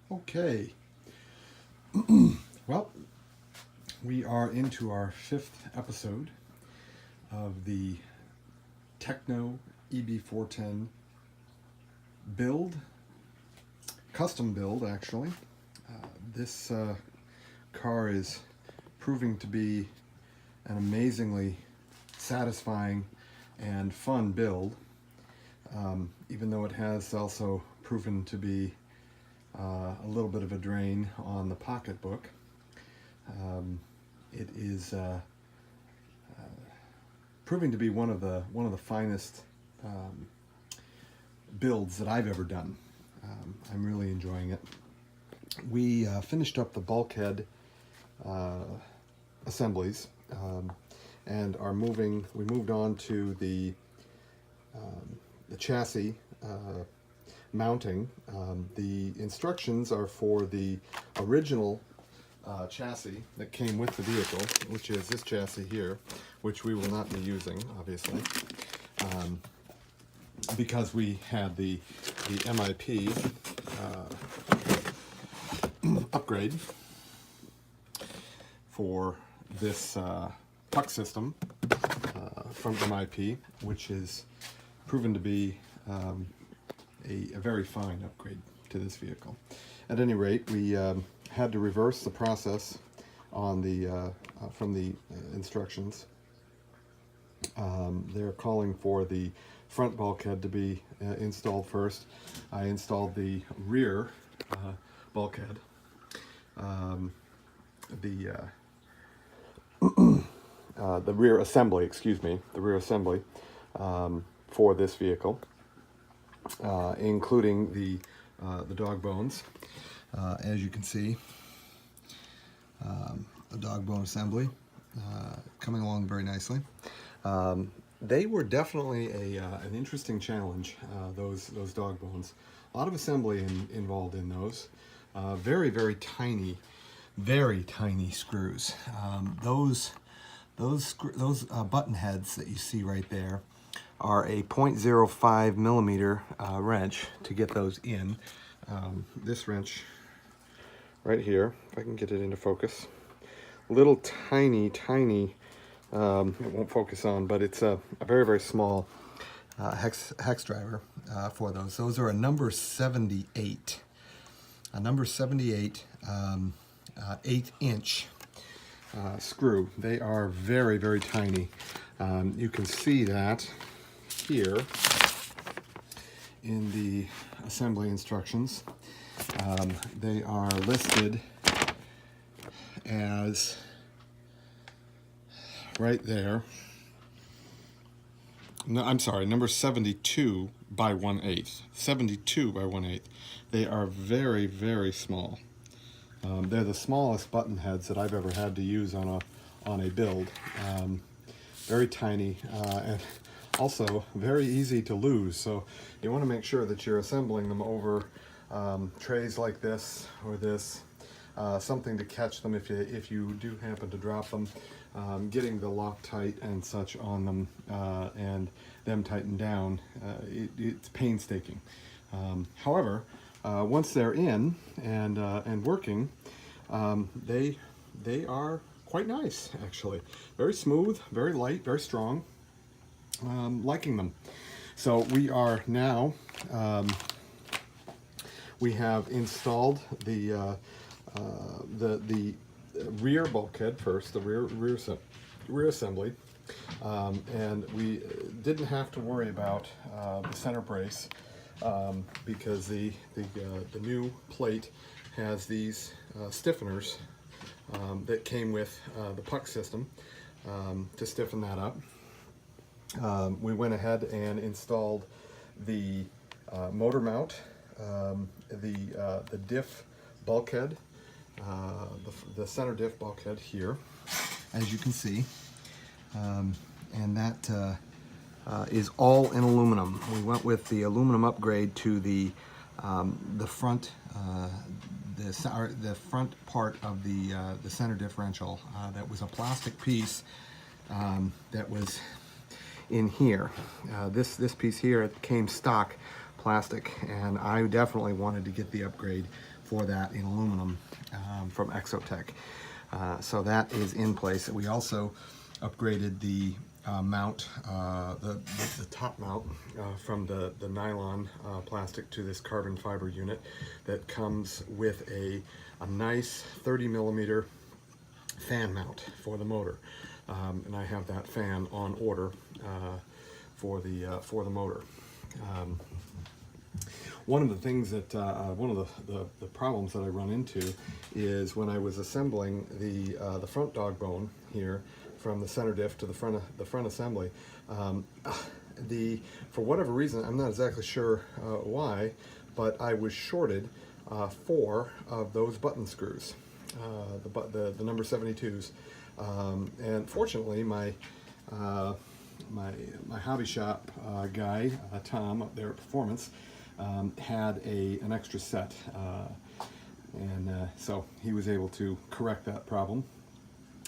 Okay, well, we are into our 5th episode of the Tekno EB410 build, custom build actually. This car is proving to be an amazingly satisfying and fun build, even though it has also proven to be a little bit of a drain on the pocketbook. It is proving to be one of the finest builds that I've ever done. I'm really enjoying it. We finished up the bulkhead assemblies and are moving. We moved on to the chassis mounting. The instructions are for the original chassis that came with the vehicle, which is this chassis here, which we will not be using, obviously, because we had the MIP upgrade for this puck system from MIP, which is proven to be a very fine upgrade to this vehicle. At any rate, we had to reverse the process on the from the instructions. They're calling for the front bulkhead to be installed first. I installed the rear bulkhead, the rear assembly, excuse me, the rear assembly for this vehicle, including the dog bones. As you can see, a dog bone assembly coming along very nicely. They were definitely an interesting challenge, those dog bones. A lot of assembly involved in those. Very tiny screws. Those button heads that you see right there are a 0.05 millimeter wrench to get those in. This wrench right here, if I can get it into focus, little tiny, it won't focus on, but it's a very small hex driver for those. Those are a number 78, 8-inch screw. They are very tiny. You can see that here in the assembly instructions. They are listed as right there. No, I'm sorry, number 72 by 1/8. 72 by 1/8. They are very small. They're the smallest button heads that I've ever had to use on a build. Very tiny and also very easy to lose. So you want to make sure that you're assembling them over trays like this or this, something to catch them if you do happen to drop them. Getting the Loctite and such on them and them tightened down, it's painstaking. However, once they're in and working, they are quite nice, actually. Very smooth, very light, very strong. Liking them. So we are now, we have installed the rear bulkhead first, the rear assembly, and we didn't have to worry about the center brace because the new plate has these stiffeners that came with the puck system to stiffen that up. We went ahead and installed the motor mount, the diff bulkhead, the center diff bulkhead here, as you can see, and that is all in aluminum. We went with the aluminum upgrade to the front, the front part of the center differential. That was a plastic piece that was in here. This piece here, it came stock plastic, and I definitely wanted to get the upgrade for that in aluminum from Exotech. So that is in place. We also upgraded the mount, the top mount from the nylon plastic to this carbon fiber unit that comes with a nice 30 millimeter fan mount for the motor. And I have that fan on order for the motor. One of the things that, one of the problems that I run into is when I was assembling the front dog bone here from the center diff to the front assembly, for whatever reason, I'm not exactly sure why, but I was shorted 4 of those button screws, the number 72s, and fortunately my hobby shop guy, Tom, up there at Performance, had an extra set, and so he was able to correct that problem,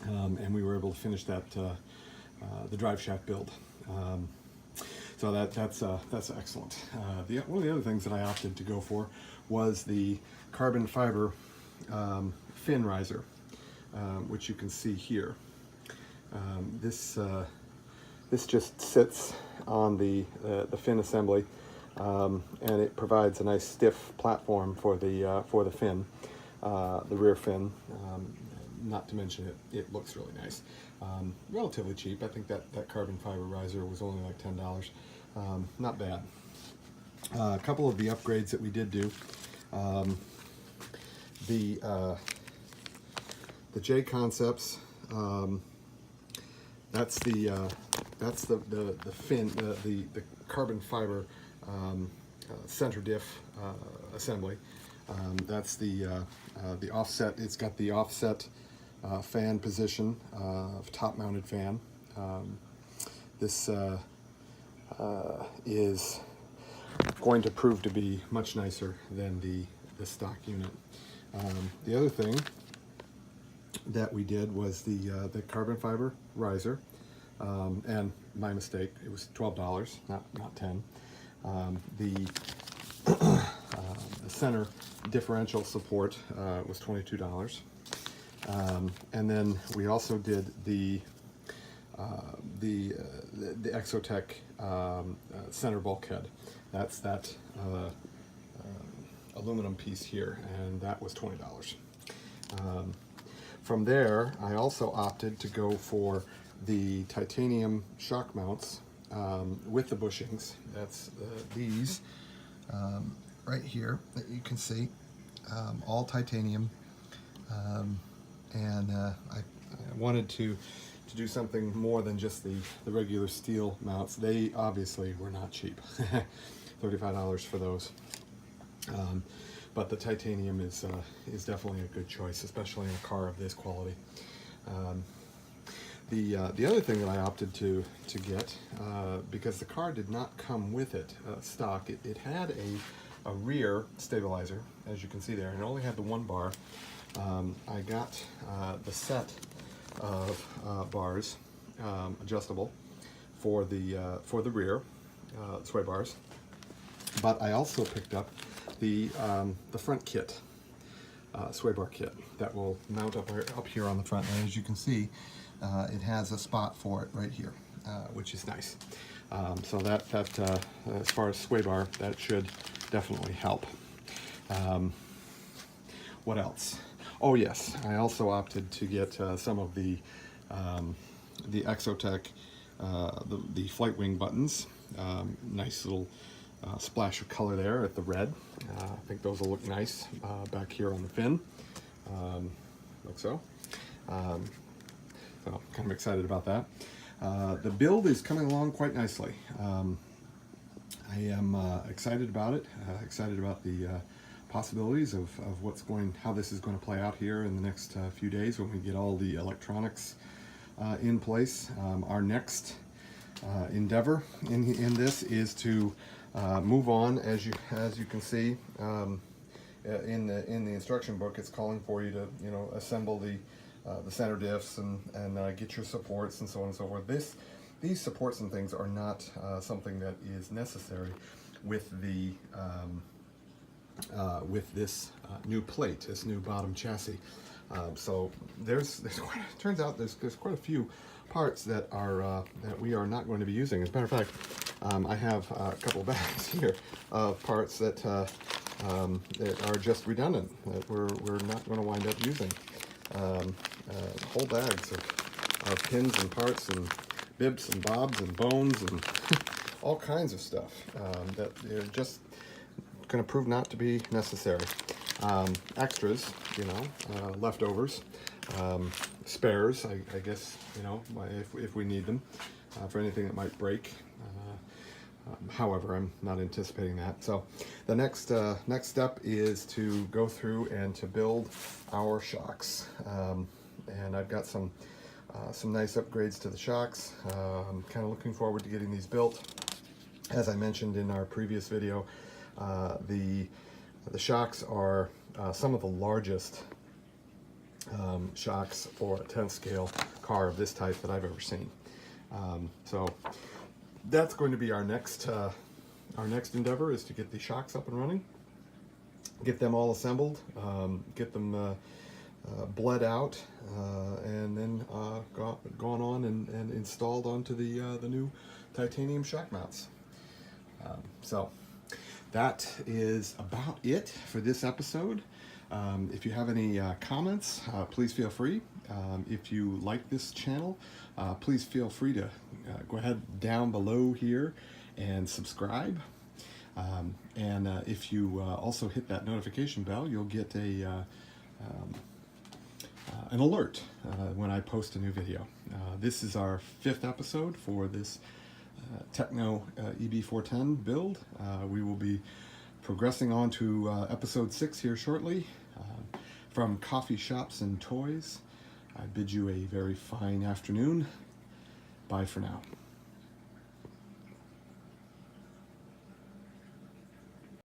and we were able to finish that the drive shaft build. So that's excellent. One of the other things that I opted to go for was the carbon fiber fin riser, which you can see here. This just sits on the fin assembly, and it provides a nice stiff platform for the fin, the rear fin. Not to mention it looks really nice. Relatively cheap. I think that carbon fiber riser was only like $10. Not bad. A couple of the upgrades that we did do. The J Concepts. That's the fin, the carbon fiber center diff assembly. That's the offset. It's got the offset fan position, top-mounted fan. This is going to prove to be much nicer than the stock unit. The other thing that we did was the carbon fiber riser, and my mistake, it was $12, not 10. The center differential support was $22, and then we also did the Exotech center bulkhead. That's that aluminum piece here, and that was $20. From there, I also opted to go for the titanium shock mounts with the bushings. That's these right here that you can see, all titanium, and I wanted to do something more than just the regular steel mounts. They obviously were not cheap. $35 for those. But the titanium is definitely a good choice, especially in a car of this quality. The other thing that I opted to get, because the car did not come with it stock, it had a rear stabilizer, as you can see there, and it only had the one bar. I got the set of bars, adjustable, for the rear sway bars, but I also picked up the front kit, sway bar kit, that will mount up here on the front. And as you can see, it has a spot for it right here, which is nice. So that as far as sway bar, that should definitely help. What else? Oh yes, I also opted to get some of the Exotech, the flight wing buttons. Nice little splash of color there at the red. I think those will look nice back here on the fin, like so. So kind of excited about that. The build is coming along quite nicely. I am excited about it. Excited about the possibilities of how this is going to play out here in the next few days when we get all the electronics in place. Our next endeavor in this is to move on. As you can see in the instruction book, it's calling for you to assemble the center diffs and get your supports and so on and so forth. These supports and things are not something that is necessary with the with this new plate, this new bottom chassis. So there's turns out there's quite a few parts that are that we are not going to be using. As a matter of fact, I have a couple of bags here of parts that that are just redundant, that we're not going to wind up using. Whole bags of pins and parts and bibs and bobs and bones and all kinds of stuff that are just going to prove not to be necessary. Extras, you know, leftovers, spares, I guess, you know, if we need them for anything that might break. However, I'm not anticipating that. So the next step is to go through and to build our shocks. And I've got some nice upgrades to the shocks. I'm kind of looking forward to getting these built. As I mentioned in our previous video, the shocks are some of the largest shocks for a 10th scale car of this type that I've ever seen. So that's going to be our next endeavor, is to get the shocks up and running, get them all assembled, get them bled out, and then gone on and installed onto the new titanium shock mounts. So that is about it for this episode. If you have any comments, please feel free. If you like this channel, please feel free to go ahead down below here and subscribe. And if you also hit that notification bell, you'll get an alert when I post a new video. This is our 5th episode for this Tekno EB410 build. We will be progressing on to episode 6 here shortly. From Coffee Shops and Toys, I bid you a very fine afternoon. Bye for now.